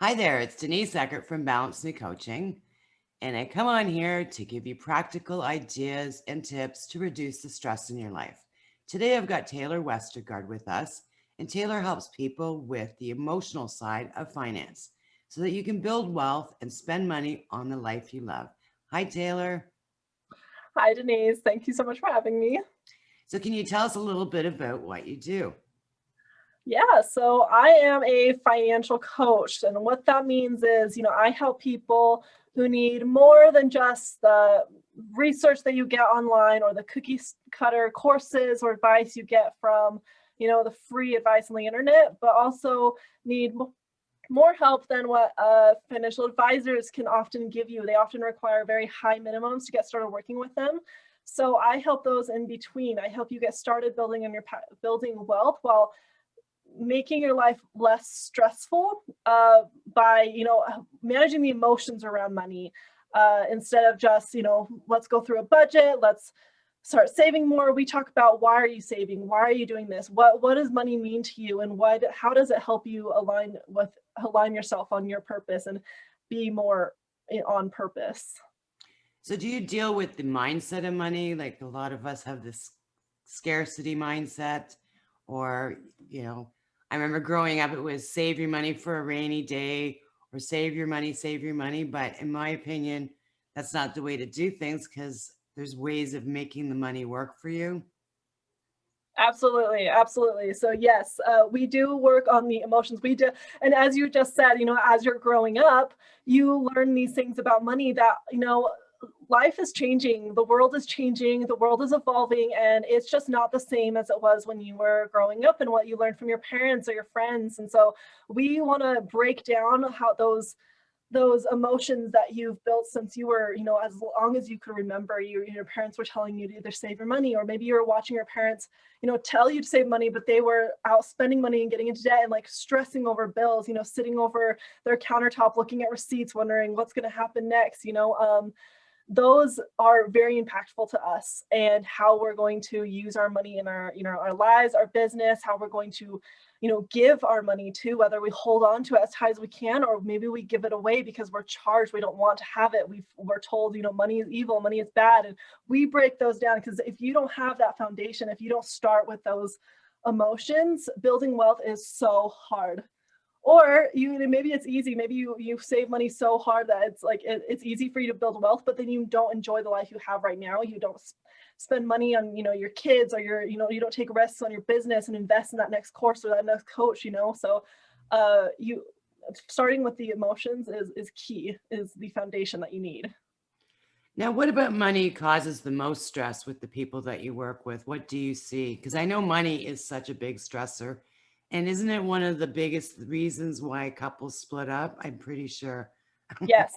Hi there, it's Denise Eckert from Balance Me Coaching, and I come on here to give you practical ideas and tips to reduce the stress in your life. Today I've got Taylor Westergard with us, and Taylor helps people with the emotional side of finance so that you can build wealth and spend money on the life you love. Hi, Taylor. Hi, Denise. Thank you so much for having me. So, can you tell us a little bit about what you do? Yeah, so I am a financial coach. And what that means is, I help people who need more than just the research that you get online or the cookie cutter courses or advice you get from, the free advice on the internet, but also need more help than what financial advisors can often give you. They often require very high minimums to get started working with them. So I help those in between. I help you get started building on your building wealth while making your life less stressful by managing the emotions around money instead of just let's go through a budget, let's start saving more. We talk about, why are you saving, why are you doing this, what does money mean to you, and how does it help you align yourself on your purpose and be more on purpose. So, do you deal with the mindset of money? Like a lot of us have this scarcity mindset, or, you know, I remember growing up, it was save your money for a rainy day or save your money, save your money. But in my opinion, that's not the way to do things because there's ways of making the money work for you. Absolutely, absolutely. So yes, we do work on the emotions. We do, and as you just said, as you're growing up, you learn these things about money that life is changing, the world is changing, the world is evolving, and it's just not the same as it was when you were growing up and what you learned from your parents or your friends. And so we want to break down how those emotions that you've built since you were, as long as you could remember, your parents were telling you to either save your money, or maybe you were watching your parents, tell you to save money, but they were out spending money and getting into debt and like stressing over bills, sitting over their countertop, looking at receipts, wondering what's going to happen next, those are very impactful to us and how we're going to use our money in our lives, our business, how we're going to give our money to, whether we hold on to it as tight as we can, or maybe we give it away because we're charged, we don't want to have it, we're told money is evil, money is bad. And we break those down, because if you don't have that foundation, if you don't start with those emotions, building wealth is so hard. Or maybe it's easy, maybe you save money so hard that it's like it's easy for you to build wealth, but then you don't enjoy the life you have right now. You don't spend money on your kids, or you don't take risks on your business and invest in that next course or that next coach. So you starting with the emotions is key, is the foundation that you need. Now, what about money causes the most stress with the people that you work with? What do you see? Because I know money is such a big stressor. And isn't it one of the biggest reasons why couples split up? I'm pretty sure. Yes,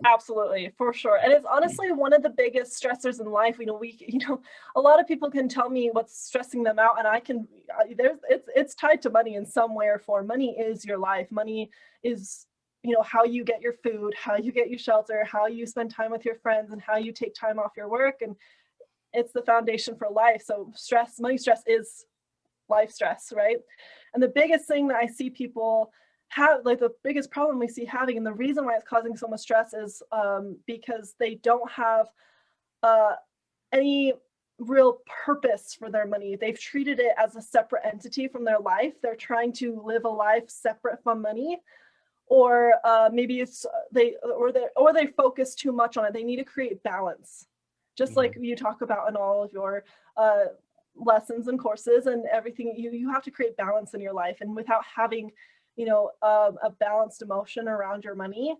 absolutely, for sure. And it's honestly one of the biggest stressors in life. A lot of people can tell me what's stressing them out, and it's tied to money in some way or form. Money is your life. Money is, how you get your food, how you get your shelter, how you spend time with your friends, and how you take time off your work. And it's the foundation for life. So money stress is life stress, right? And the biggest thing that I see people have, like the biggest problem we see having, and the reason why it's causing so much stress, is because they don't have uh, any real purpose for their money. They've treated it as a separate entity from their life. They're trying to live a life separate from money, or maybe they focus too much on it. They need to create balance, just Yeah. like you talk about in all of your lessons and courses and everything. You have to create balance in your life, and without having a balanced emotion around your money,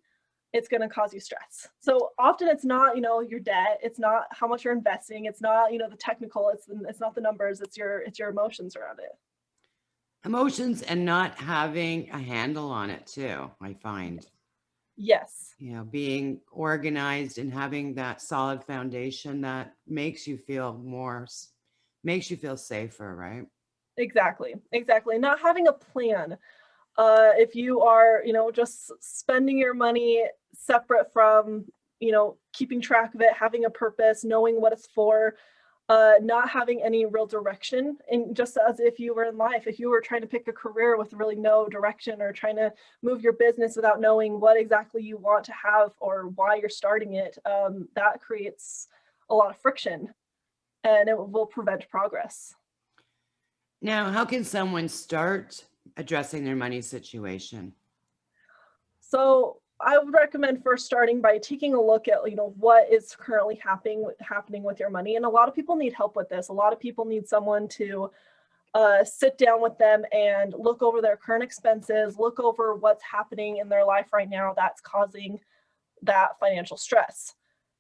it's going to cause you stress. So often it's not your debt, it's not how much you're investing, it's not the technical, it's not the numbers, it's your emotions around it. Emotions and not having a handle on it, too, I find. Yes. Being organized and having that solid foundation that makes you feel safer, right? Exactly, not having a plan. If you are just spending your money separate from keeping track of it, having a purpose, knowing what it's for, not having any real direction, and just as if you were in life, if you were trying to pick a career with really no direction, or trying to move your business without knowing what exactly you want to have or why you're starting it, that creates a lot of friction, and it will prevent progress. Now, how can someone start addressing their money situation? So I would recommend first starting by taking a look at, what is currently happening with your money. And a lot of people need help with this. A lot of people need someone to sit down with them and look over their current expenses, look over what's happening in their life right now that's causing that financial stress.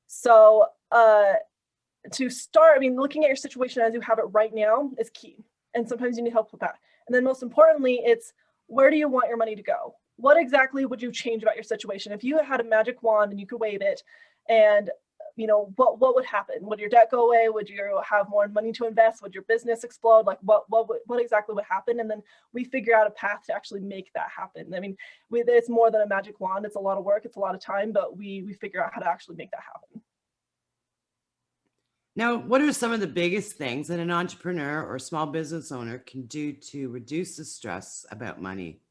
So to start, looking at your situation as you have it right now is key. And sometimes you need help with that. And then most importantly, it's, where do you want your money to go? What exactly would you change about your situation? If you had a magic wand and you could wave it, and what would happen? Would your debt go away? Would you have more money to invest? Would your business explode? Like what exactly would happen? And then we figure out a path to actually make that happen. It's more than a magic wand. It's a lot of work. It's a lot of time, but we figure out how to actually make that happen. Now, what are some of the biggest things that an entrepreneur or small business owner can do to reduce the stress about money?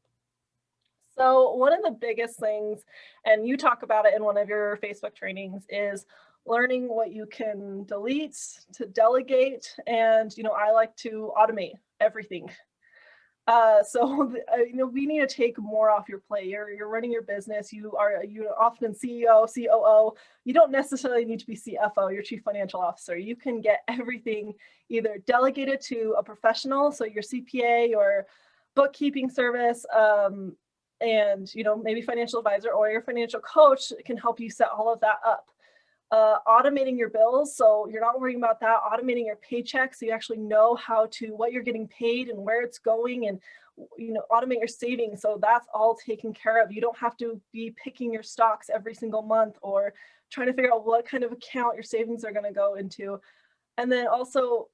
So one of the biggest things, and you talk about it in one of your Facebook trainings, is learning what you can delete, to delegate, and I like to automate everything. We need to take more off your plate. You're running your business. You're often CEO, COO. You don't necessarily need to be CFO, your chief financial officer. You can get everything either delegated to a professional, so your CPA or bookkeeping service, and maybe financial advisor or your financial coach can help you set all of that up. Automating your bills, so you're not worrying about that. Automating your paychecks, so you actually know what you're getting paid and where it's going, and automate your savings, so that's all taken care of. You don't have to be picking your stocks every single month or trying to figure out what kind of account your savings are going to go into. And then also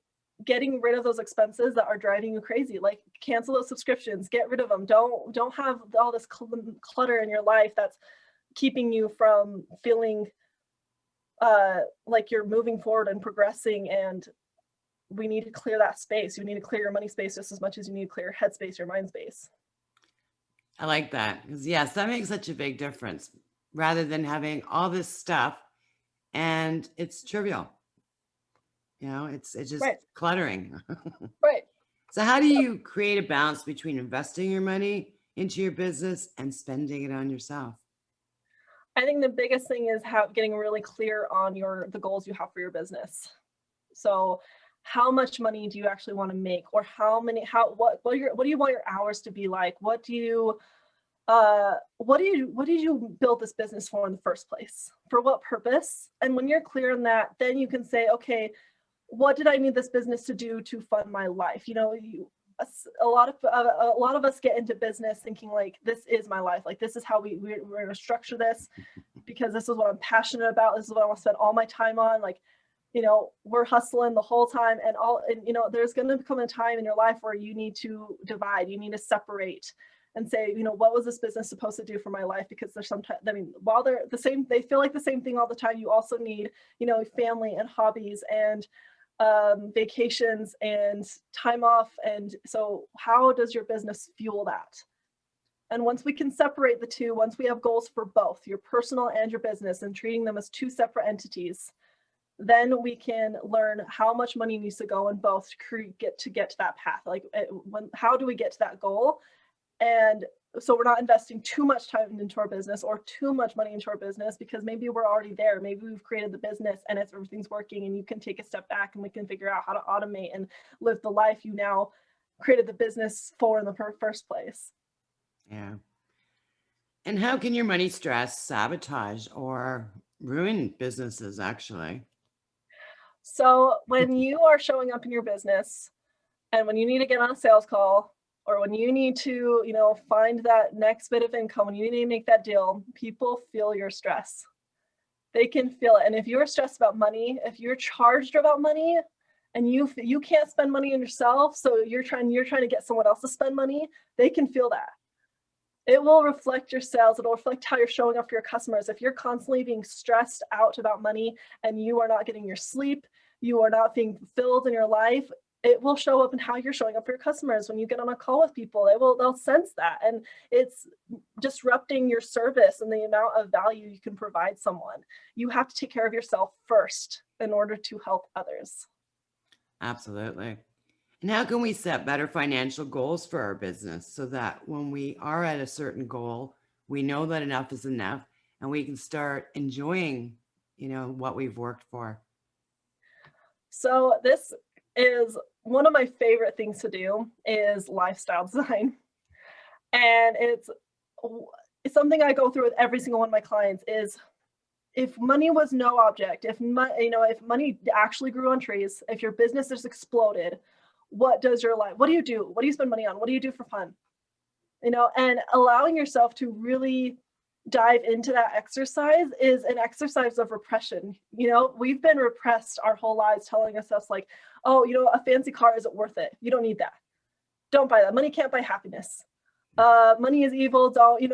getting rid of those expenses that are driving you crazy, like cancel those subscriptions, get rid of them. Don't have all this clutter in your life that's keeping you from feeling like you're moving forward and progressing. And we need to clear that space. You need to clear your money space just as much as you need to clear your head space, your mind space. I like that, because yes, that makes such a big difference, rather than having all this stuff and it's trivial. It's just Right. cluttering. Right. So how do you create a balance between investing your money into your business and spending it on yourself? I think the biggest thing is getting really clear on the goals you have for your business. So how much money do you actually want to make, or what do you want your hours to be like? What did you build this business for in the first place? For what purpose? And when you're clear on that, then you can say, okay, what did I need this business to do to fund my life? A lot of us get into business thinking like, this is my life. Like, this is how we're going to structure this, because this is what I'm passionate about. This is what I want to spend all my time on. Like, we're hustling the whole time, and there's going to come a time in your life where you need to divide, you need to separate and say, what was this business supposed to do for my life? Because there's sometimes, while they're the same, they feel like the same thing all the time. You also need, family and hobbies and vacations and time off. And so how does your business fuel that? And once we can separate the two, once we have goals for both your personal and your business and treating them as two separate entities, then we can learn how much money needs to go in both to get to that path. Like, how do we get to that goal? And so we're not investing too much time into our business or too much money into our business, because maybe we're already there. Maybe we've created the business and everything's working, and you can take a step back and we can figure out how to automate and live the life you now created the business for in the first place. Yeah. And how can your money stress sabotage or ruin businesses, actually? So when you are showing up in your business, and when you need to get on a sales call, or when you need to, find that next bit of income, when you need to make that deal, people feel your stress. They can feel it. And if you're stressed about money, if you're charged about money, and you can't spend money on yourself, so you're trying to get someone else to spend money, they can feel that. It will reflect your sales. It'll reflect how you're showing up for your customers. If you're constantly being stressed out about money and you are not getting your sleep, you are not being fulfilled in your life, it will show up in how you're showing up for your customers. When you get on a call with people, they'll sense that. And it's disrupting your service and the amount of value you can provide someone. You have to take care of yourself first in order to help others. Absolutely. And how can we set better financial goals for our business so that when we are at a certain goal, we know that enough is enough and we can start enjoying, what we've worked for? So this is one of my favorite things to do is lifestyle design. And it's something I go through with every single one of my clients is, if money was no object, if money actually grew on trees, if your business just exploded, what do you do? What do you spend money on? What do you do for fun? And allowing yourself to really dive into that exercise is an exercise of repression. We've been repressed our whole lives, telling us like, oh, a fancy car isn't worth it. You don't need that. Don't buy that. Money can't buy happiness. Money is evil.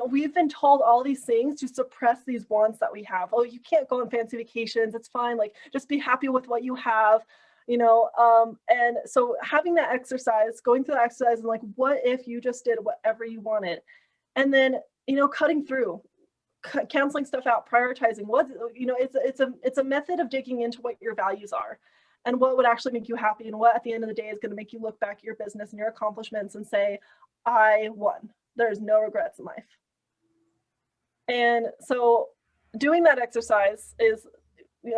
We've been told all these things to suppress these wants that we have. Oh, you can't go on fancy vacations. It's fine. Like, just be happy with what you have, and so having that exercise, going through the exercise and like, what if you just did whatever you wanted? And then, cutting through, canceling stuff out, prioritizing it's a method of digging into what your values are and what would actually make you happy, and what at the end of the day is going to make you look back at your business and your accomplishments and say, I won. There's no regrets in life. And so doing that exercise is,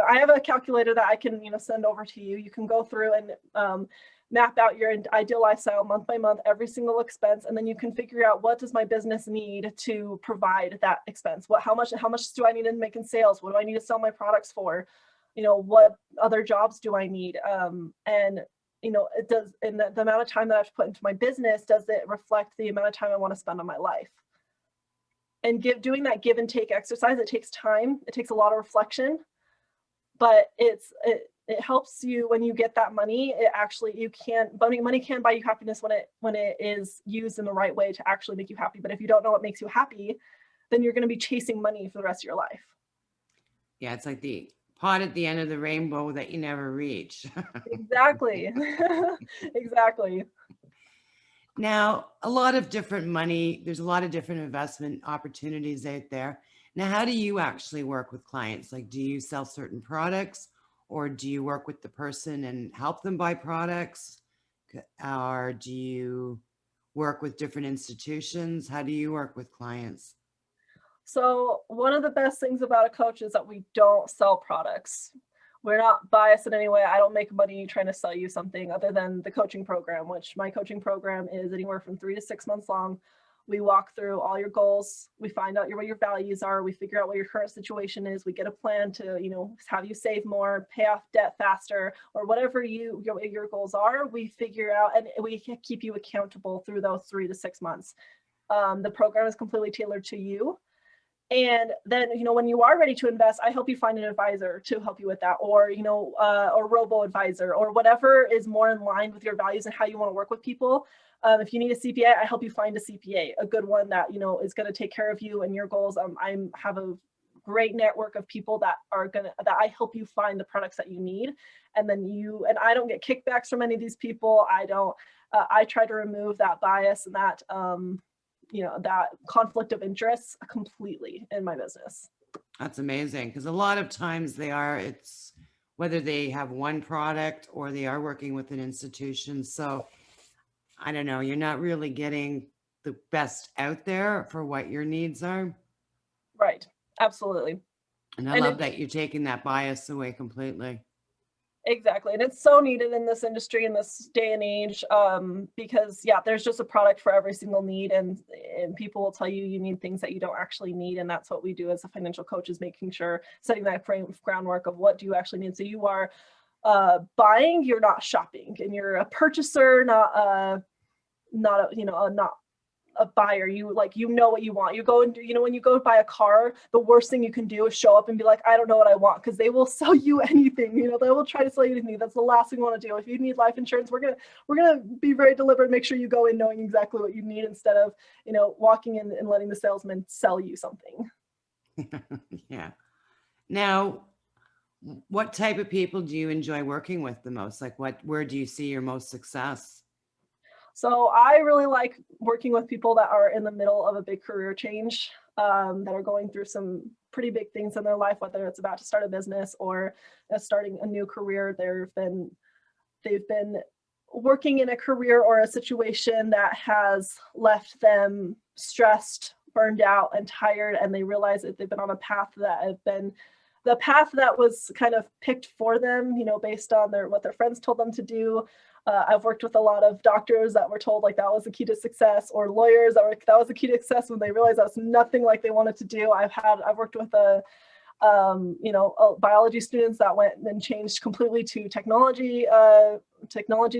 I have a calculator that I can, send over to you. You can go through and map out your ideal lifestyle month by month, every single expense, and then you can figure out, what does my business need to provide that expense? How much do I need to make in sales? What do I need to sell my products for? What other jobs do I need? And it does, and the amount of time that I have to put into my business, does it reflect the amount of time I want to spend on my life? And doing that give and take exercise, it takes time, it takes a lot of reflection, but it helps you when you get that money. Money can buy you happiness when it is used in the right way to actually make you happy. But if you don't know what makes you happy, then you're going to be chasing money for the rest of your life. Yeah, it's like the pot at the end of the rainbow that you never reach. Exactly. Exactly. Now, there's a lot of different investment opportunities out there. Now, how do you actually work with clients? Like, do you sell certain products, or do you work with the person and help them buy products? Or do you work with different institutions? How do you work with clients? So one of the best things about a coach is that we don't sell products. We're not biased in any way. I don't make money trying to sell you something other than the coaching program, which my coaching program is anywhere from 3 to 6 months long. We walk through all your goals. We find out what your values are. We figure out what your current situation is. We get a plan to, have you save more, pay off debt faster, or whatever your goals are. We figure out, and we keep you accountable through those 3 to 6 months. The program is completely tailored to you. And then, when you are ready to invest, I help you find an advisor to help you with that, or, or robo advisor, or whatever is more in line with your values and how you want to work with people. If you need a CPA, I help you find a CPA, a good one that, is going to take care of you and your goals. I have a great network of people that I help you find the products that you need. And then I don't get kickbacks from any of these people. I try to remove that bias and that, that conflict of interest completely in my business. That's amazing, because a lot of times it's whether they have one product or they are working with an institution. So I don't know, you're not really getting the best out there for what your needs are. Right. Absolutely. And I love that you're taking that bias away completely. Exactly. And it's so needed in this industry in this day and age, because there's just a product for every single need, and people will tell you need things that you don't actually need. And that's what we do as a financial coach, is making sure, setting that groundwork of what do you actually need. So you are buying, you're not shopping, and you're a purchaser, not a buyer. You what you want. You go and when you go buy a car, the worst thing you can do is show up and be like, I don't know what I want, because they will sell you anything. They will try to sell you anything. That's the last thing we want to do. If you need life insurance, we're gonna be very deliberate, make sure you go in knowing exactly what you need, instead of walking in and letting the salesman sell you something. Yeah. Now, What type of people do you enjoy working with the most? Like where do you see your most success? So I really like working with people that are in the middle of a big career change, that are going through some pretty big things in their life, whether it's about to start a business or starting a new career. They've been working in a career or a situation that has left them stressed, burned out, and tired, and they realize that they've been on a path that have been the path that was kind of picked for them, based on what their friends told them to do. I've worked with a lot of doctors that were told like that was the key to success, or lawyers that was the key to success when they realized that was nothing like they wanted to do. I've worked with biology students that went and changed completely to technology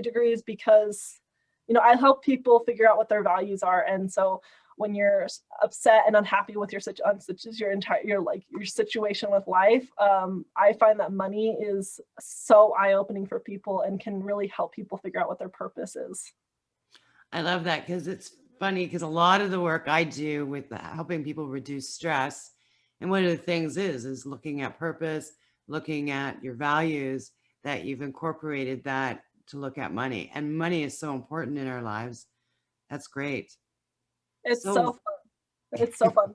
degrees because, I help people figure out what their values are. And so when you're upset and unhappy with your situation with life, I find that money is so eye-opening for people and can really help people figure out what their purpose is. I love that because it's funny because a lot of the work I do with helping people reduce stress, and one of the things is looking at purpose, looking at your values, that you've incorporated that to look at money. And money is so important in our lives. That's great. It's so So fun. It's so fun.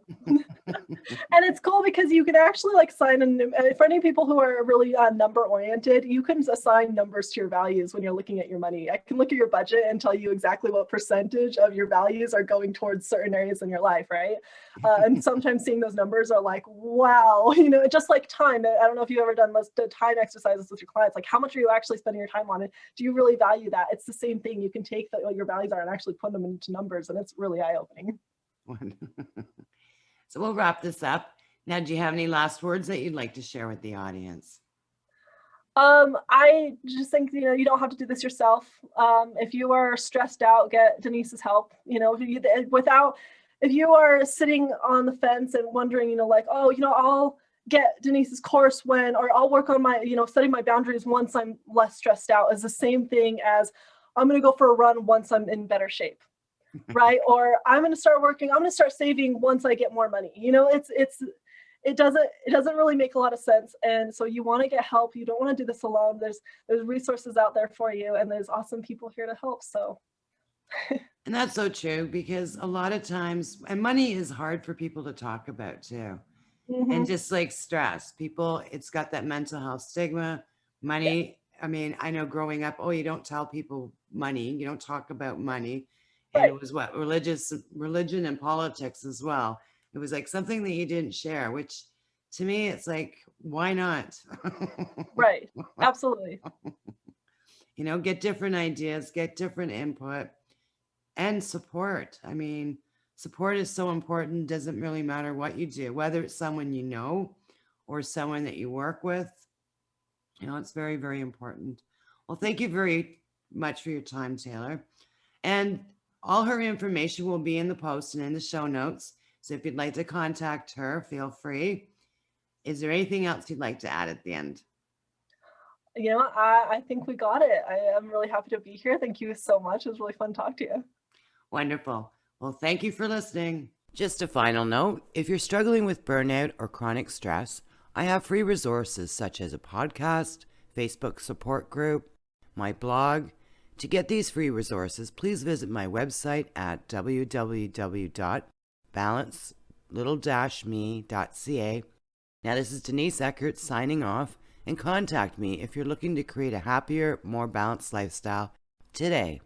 And it's cool because you can actually like for any people who are really number oriented, you can assign numbers to your values when you're looking at your money. I can look at your budget and tell you exactly what percentage of your values are going towards certain areas in your life, right? And sometimes seeing those numbers are like, wow, just like time. I don't know if you've ever done the time exercises with your clients. Like, how much are you actually spending your time on it? Do you really value that? It's the same thing. You can take what your values are and actually put them into numbers, and it's really eye-opening. So we'll wrap this up. Now, do you have any last words that you'd like to share with the audience? I just think, you don't have to do this yourself. If you are stressed out, get Denise's help. If you are sitting on the fence and wondering, like, oh, I'll get Denise's course or I'll work on my, setting my boundaries once I'm less stressed out, is the same thing as I'm going to go for a run once I'm in better shape. Right? Or I'm going to start saving once I get more money. It doesn't really make a lot of sense. And so you want to get help. You don't want to do this alone. There's resources out there for you, and there's awesome people here to help. So And that's so true because a lot of times, and money is hard for people to talk about too. And just like stress, people, it's got that mental health stigma. Money, I mean, I know growing up, you don't tell people money, you don't talk about money. And right. it was religion and politics as well. It was like something that you didn't share, which to me, it's like, why not? Right. Absolutely. Get different ideas, get different input, and support. I mean, support is so important. Doesn't really matter what you do, whether it's someone you know or someone that you work with. It's very, very important. Well, thank you very much for your time, Taylor. And all her information will be in the post and in the show notes. So if you'd like to contact her, feel free. Is there anything else you'd like to add at the end? I think we got it. I am really happy to be here. Thank you so much. It was really fun to talk to you. Wonderful. Well, thank you for listening. Just a final note, if you're struggling with burnout or chronic stress, I have free resources such as a podcast, Facebook support group, my blog. To get these free resources, please visit my website at www.balance-me.ca. Now, this is Denise Eckert signing off, and contact me if you're looking to create a happier, more balanced lifestyle today.